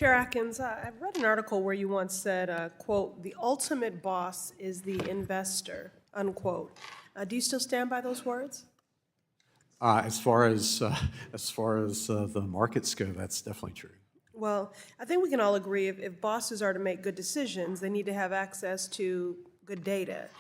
Chair Atkins, I've read an article where you once said, quote, "The ultimate boss is the investor," unquote. Do you still stand by those words? As far as the markets go, that's definitely true. Well, I think we can all agree if bosses are to make good decisions, they need to have access to good data.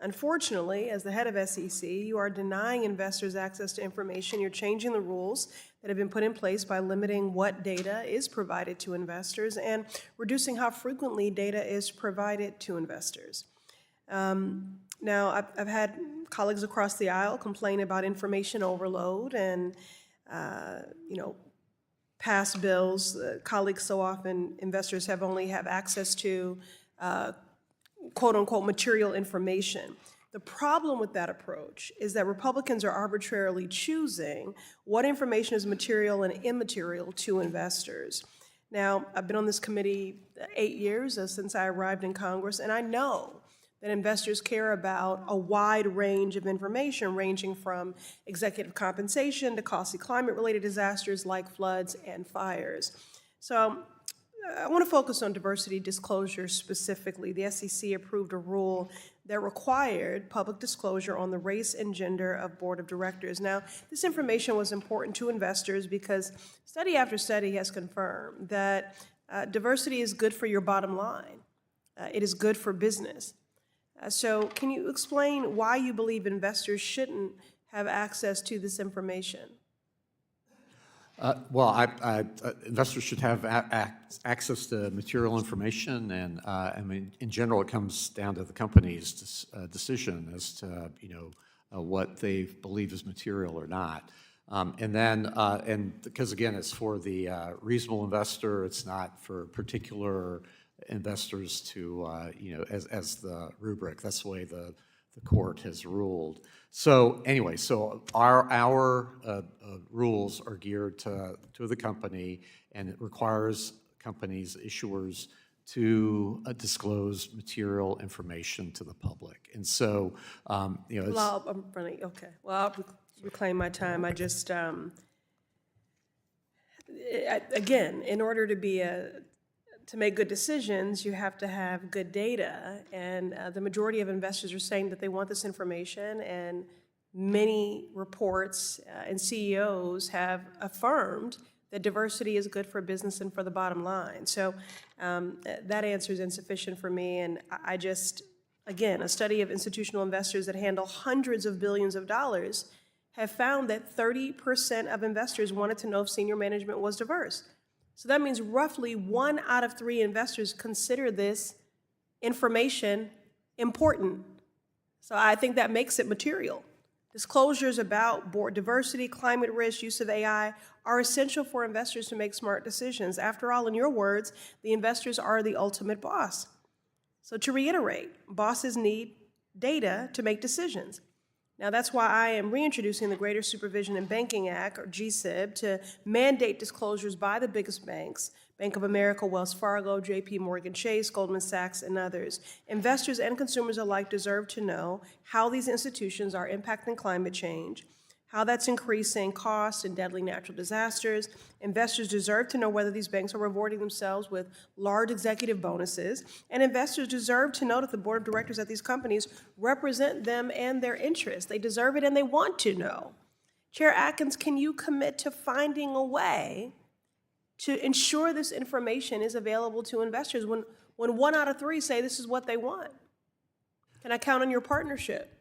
Unfortunately, as the head of SEC, you are denying investors access to information. You're changing the rules that have been put in place by limiting what data is provided to investors and reducing how frequently data is provided to investors. Now, I've had colleagues across the aisle complain about information overload and, pass bills. Colleagues so often, investors only have access to quote unquote material information. The problem with that approach is that Republicans are arbitrarily choosing what information is material and immaterial to investors. Now, I've been on this committee 8 years since I arrived in Congress, and I know that investors care about a wide range of information, ranging from executive compensation to costly climate-related disasters like floods and fires. So I want to focus on diversity disclosure specifically. The SEC approved a rule that required public disclosure on the race and gender of board of directors. Now, this information was important to investors because study after study has confirmed that diversity is good for your bottom line. It is good for business. So can you explain why you believe investors shouldn't have access to this information? Investors should have access to material information, and I mean, in general, it comes down to the company's decision as to what they believe is material or not, and because again, it's for the reasonable investor, it's not for particular investors to as the rubric. That's the way the court has ruled. So anyway, so our rules are geared to the company, and it requires companies, issuers, to disclose material information to the public. And so, Well, I'm running, okay. Well, I'll reclaim my time. I just, again, in order to make good decisions, you have to have good data, and the majority of investors are saying that they want this information, and many reports and CEOs have affirmed that diversity is good for business and for the bottom line. So that answer is insufficient for me, and I just, again, a study of institutional investors that handle hundreds of billions of dollars have found that 30% of investors wanted to know if senior management was diverse. So that means roughly 1 out of 3 investors consider this information important. So I think that makes it material. Disclosures about board diversity, climate risk, use of AI are essential for investors to make smart decisions. After all, in your words, the investors are the ultimate boss. So to reiterate, bosses need data to make decisions. Now, that's why I am reintroducing the Greater Supervision and Banking Act, or GSIB, to mandate disclosures by the biggest banks, Bank of America, Wells Fargo, JP Morgan Chase, Goldman Sachs, and others. Investors and consumers alike deserve to know how these institutions are impacting climate change, how that's increasing costs and deadly natural disasters. Investors deserve to know whether these banks are rewarding themselves with large executive bonuses, and investors deserve to know that the board of directors at these companies represent them and their interests. They deserve it and they want to know. Chair Atkins, can you commit to finding a way to ensure this information is available to investors when 1 out of 3 say this is what they want? Can I count on your partnership?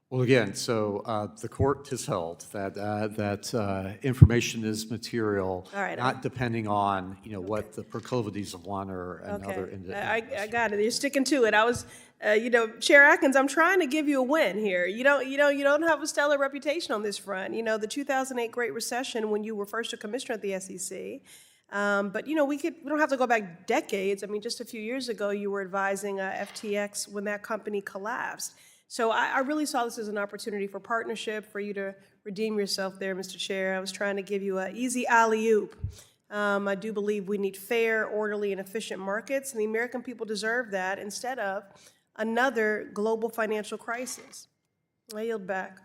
Well, again, so the court has held that information is material, not depending on what the proclivities of one or another. I got it. You're sticking to it. I was, Chair Atkins, I'm trying to give you a win here. You don't have a stellar reputation on this front. The 2008 Great Recession, when you were first a commissioner at the SEC. But we don't have to go back decades. I mean, just a few years ago, you were advising FTX when that company collapsed. So I really saw this as an opportunity for partnership, for you to redeem yourself there, Mr. Chair. I was trying to give you an easy alley-oop. I do believe we need fair, orderly, and efficient markets, and the American people deserve that instead of another global financial crisis. I yield back.